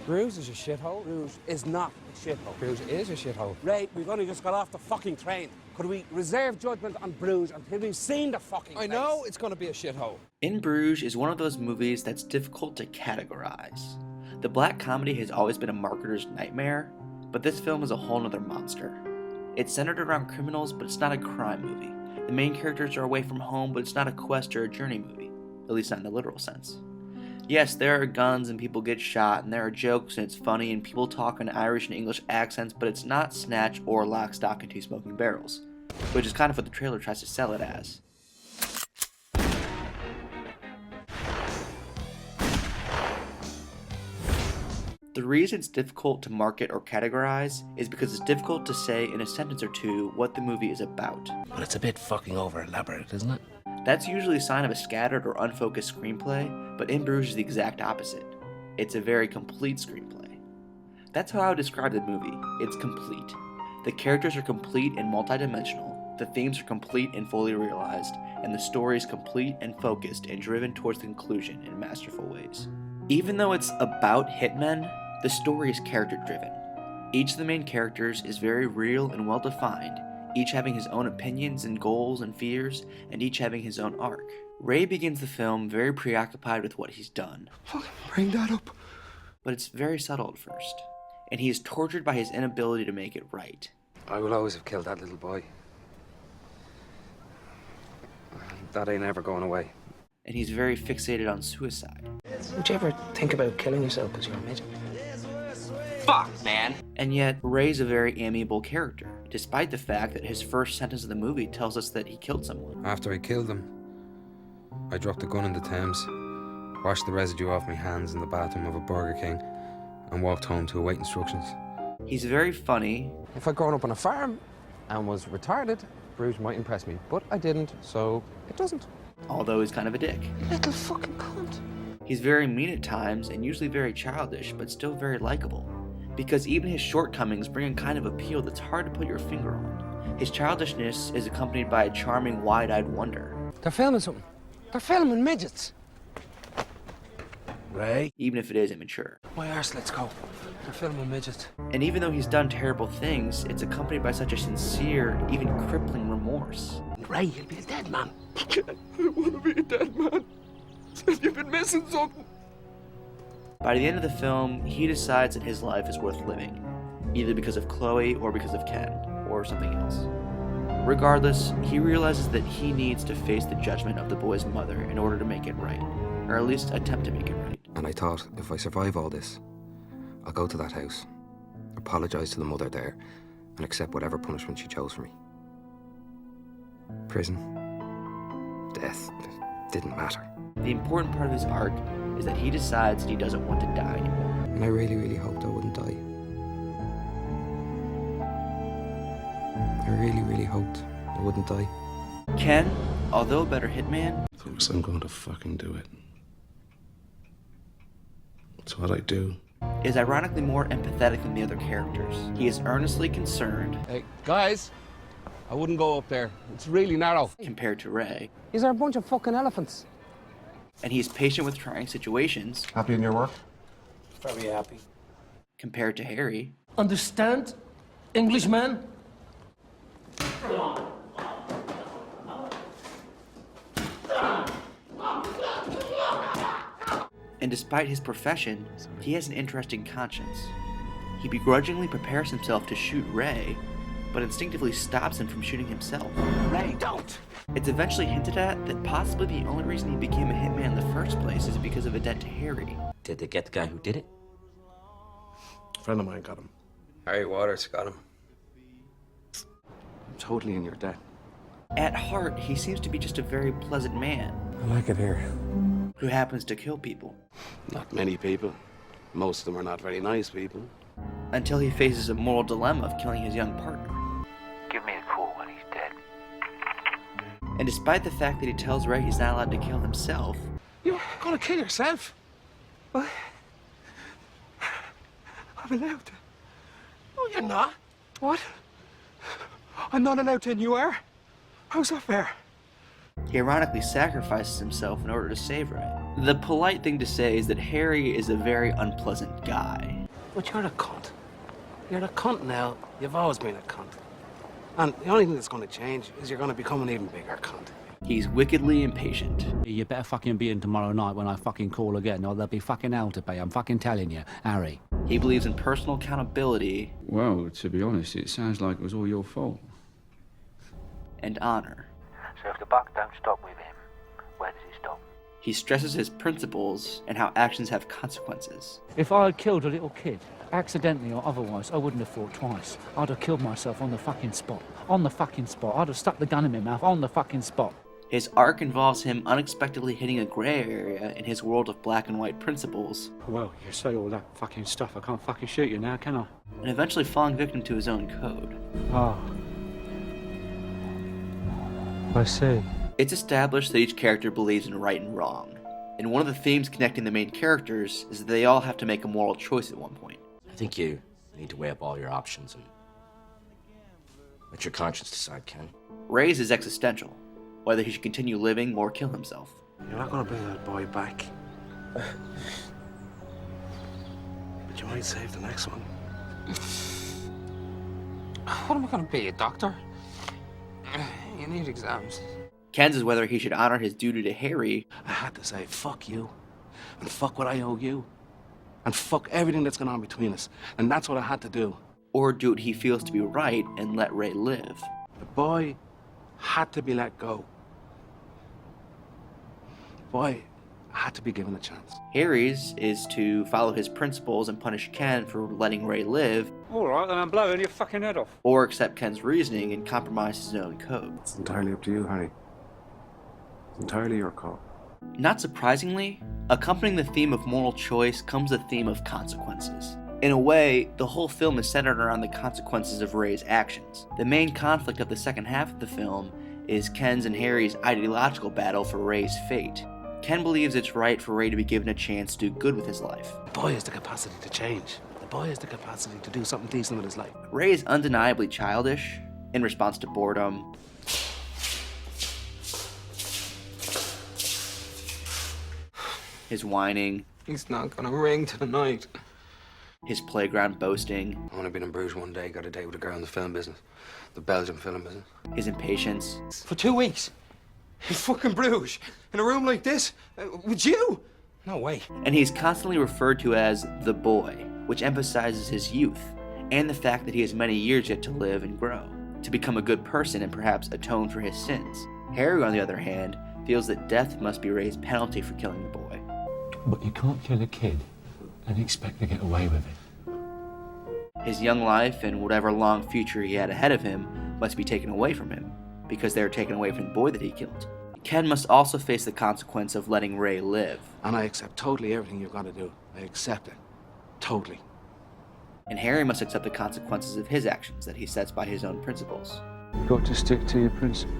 Bruges is a shithole. Bruges is not a shithole. Bruges is a shithole. Ray, we've only just got off the fucking train. Could we reserve judgment on Bruges until we've seen the fucking place? I know it's gonna be a shithole. In Bruges is one of those movies that's difficult to categorize. The black comedy has always been a marketer's nightmare, but this film is a whole nother monster. It's centered around criminals, but it's not a crime movie. The main characters are away from home, but it's not a quest or a journey movie, at least not in the literal sense. Yes, there are guns and people get shot, and there are jokes and it's funny, and people talk in Irish and English accents, but it's not Snatch or Lock, Stock, and Two Smoking Barrels, which is kind of what the trailer tries to sell it as. The reason it's difficult to market or categorize is because it's difficult to say in a sentence or two what the movie is about. But it's a bit fucking over elaborate, isn't it? That's usually a sign of a scattered or unfocused screenplay, but In Bruges is the exact opposite. It's a very complete screenplay. That's how I would describe the movie. It's complete. The characters are complete and multidimensional, the themes are complete and fully realized, and the story is complete and focused and driven towards the conclusion in masterful ways. Even though it's about hitmen, the story is character-driven. Each of the main characters is very real and well-defined, each having his own opinions and goals and fears, and each having his own arc. Ray begins the film very preoccupied with what he's done. Fucking bring that up. But it's very subtle at first, and he is tortured by his inability to make it right. I will always have killed that little boy. That ain't ever going away. And he's very fixated on suicide. Would you ever think about killing yourself because you're a midget? Fuck, man! And yet, Ray's a very amiable character, despite the fact that his first sentence of the movie tells us that he killed someone. After I killed him, I dropped the gun in the Thames, washed the residue off my hands in the bathroom of a Burger King, and walked home to await instructions. He's very funny. If I'd grown up on a farm and was retarded, Bruges might impress me. But I didn't, so it doesn't. Although he's kind of a dick. Little fucking cunt. He's very mean at times and usually very childish, but still very likable. Because even his shortcomings bring a kind of appeal that's hard to put your finger on. His childishness is accompanied by a charming, wide-eyed wonder. They're filming something. They're filming midgets. Ray? Even if it is immature. My arse, let's go. They're filming midgets. And even though he's done terrible things, it's accompanied by such a sincere, even crippling remorse. Ray, you'll be a dead man. I don't want to be a dead man. You've been missing something. By the end of the film, he decides that his life is worth living, either because of Chloe or because of Ken, or something else. Regardless, he realizes that he needs to face the judgment of the boy's mother in order to make it right, or at least attempt to make it right. And I thought, if I survive all this, I'll go to that house, apologise to the mother there, and accept whatever punishment she chose for me. Prison, death, it didn't matter. The important part of his arc is that he decides that he doesn't want to die anymore. And I really, really hoped I wouldn't die. I really, really hoped I wouldn't die. Ken, although a better hitman, Of course I'm going to fucking do it. It's what I do. is ironically more empathetic than the other characters. He is earnestly concerned, Hey, guys, I wouldn't go up there. It's really narrow. compared to Ray, These are a bunch of fucking elephants. and he is patient with trying situations, Happy in your work? Very happy. compared to Harry, Understand, Englishman? and despite his profession, he has an interesting conscience. He begrudgingly prepares himself to shoot Ray, but instinctively stops him from shooting himself. Ray, don't! It's eventually hinted at that possibly the only reason he became a hitman in the first place is because of a debt to Harry. Did they get the guy who did it? A friend of mine got him. Harry Waters got him. I'm totally in your debt. At heart, he seems to be just a very pleasant man I like it here. who happens to kill people, Not many people. Most of them are not very nice people. until he faces a moral dilemma of killing his young partner. Give me a call when he's dead. And despite the fact that he tells Ray he's not allowed to kill himself, You're gonna kill yourself? What? I'm allowed to. No, you're not. What? I'm not allowed to and you are? How's that fair? He ironically sacrifices himself in order to save Ray. The polite thing to say is that Harry is a very unpleasant guy. But you're a cunt. You're a cunt now. You've always been a cunt. And the only thing that's going to change is you're going to become an even bigger cunt. He's wickedly impatient. You better fucking be in tomorrow night when I fucking call again, or there'll be fucking hell to pay. I'm fucking telling you, Harry. He believes in personal accountability. Well, to be honest, it sounds like it was all your fault. And honor. So if the buck don't stop with him, where does it stop? He stresses his principles and how actions have consequences. If I had killed a little kid, accidentally or otherwise, I wouldn't have thought twice. I'd have killed myself on the fucking spot. On the fucking spot. I'd have stuck the gun in my mouth on the fucking spot. His arc involves him unexpectedly hitting a gray area in his world of black and white principles. Well, you say all that fucking stuff, I can't fucking shoot you now, can I? And eventually falling victim to his own code. Oh. I see. It's established that each character believes in right and wrong. And one of the themes connecting the main characters is that they all have to make a moral choice at one point. I think you need to weigh up all your options and let your conscience decide, Ken. Ray's is existential, whether he should continue living or kill himself. You're not going to bring that boy back. But you might save the next one. What am I going to be, a doctor? You need exams. Ken's is whether he should honor his duty to Harry. I had to say, fuck you. And fuck what I owe you. And fuck everything that's going on between us. And that's what I had to do. Or do what he feels to be right and let Ray live. The boy had to be let go. The boy had to be given a chance. Harry's is to follow his principles and punish Ken for letting Ray live. All right, then I'm blowing your fucking head off. Or accept Ken's reasoning and compromise his own code. It's entirely up to you, Harry. It's entirely your call. Not surprisingly, accompanying the theme of moral choice comes the theme of consequences. In a way, the whole film is centered around the consequences of Ray's actions. The main conflict of the second half of the film is Ken's and Harry's ideological battle for Ray's fate. Ken believes it's right for Ray to be given a chance to do good with his life. The boy has the capacity to change. The boy has the capacity to do something decent with his life. Ray is undeniably childish in response to boredom. His whining. He's not gonna ring tonight. His playground boasting. I've only been in Bruges one day, got a date with a girl in the film business. The Belgian film business. His impatience. For 2 weeks? In fucking Bruges? In a room like this? With you? No way. And he's constantly referred to as the boy, which emphasizes his youth, and the fact that he has many years yet to live and grow, to become a good person and perhaps atone for his sins. Harry, on the other hand, feels that death must be Ray's penalty for killing the boy. But you can't kill a kid and expect to get away with it. His young life and whatever long future he had ahead of him must be taken away from him, because they were taken away from the boy that he killed. Ken must also face the consequence of letting Ray live. And I accept totally everything you've got to do. I accept it. Totally. And Harry must accept the consequences of his actions that he sets by his own principles. You've got to stick to your principles.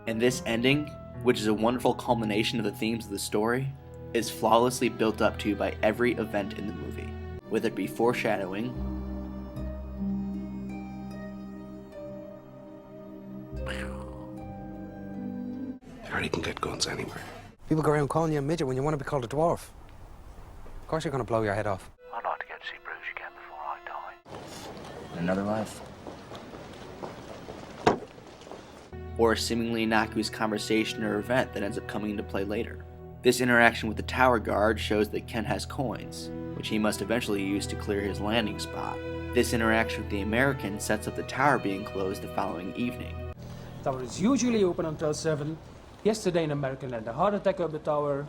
And this ending, which is a wonderful culmination of the themes of the story, is flawlessly built up to by every event in the movie, whether it be foreshadowing, Harry can get guns anywhere. People go around calling you a midget when you want to be called a dwarf. Of course you're going to blow your head off. I'd like to get to see Bruges again before I die. In another life. or a seemingly innocuous conversation or event that ends up coming into play later. This interaction with the tower guard shows that Ken has coins, which he must eventually use to clear his landing spot. This interaction with the American sets up the tower being closed the following evening. The tower is usually open until 7. Yesterday an American had a heart attack on the tower.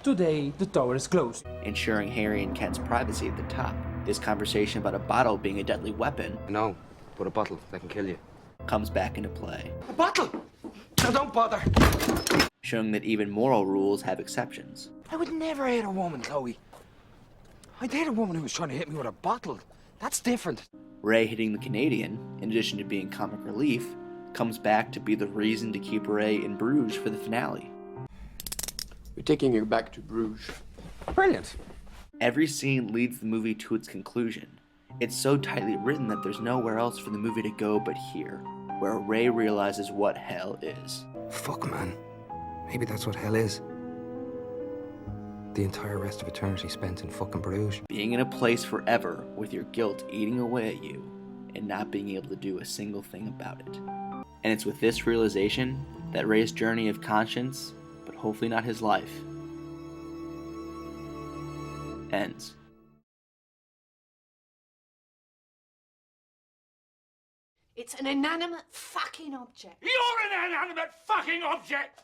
Today the tower is closed. Ensuring Harry and Ken's privacy at the top. This conversation about a bottle being a deadly weapon, No, but a bottle that can kill you. comes back into play, A bottle! Now don't bother. showing that even moral rules have exceptions. I would never hit a woman, Chloe. I'd hit a woman who was trying to hit me with a bottle. That's different. Ray hitting the Canadian, in addition to being comic relief, comes back to be the reason to keep Ray in Bruges for the finale. We're taking you back to Bruges. Brilliant. Every scene leads the movie to its conclusion. It's so tightly written that there's nowhere else for the movie to go but here. where Ray realizes what hell is. Fuck, man. Maybe that's what hell is. The entire rest of eternity spent in fucking Bruges. Being in a place forever with your guilt eating away at you and not being able to do a single thing about it. And it's with this realization that Ray's journey of conscience, but hopefully not his life, ends. It's an inanimate fucking object. You're an inanimate fucking object!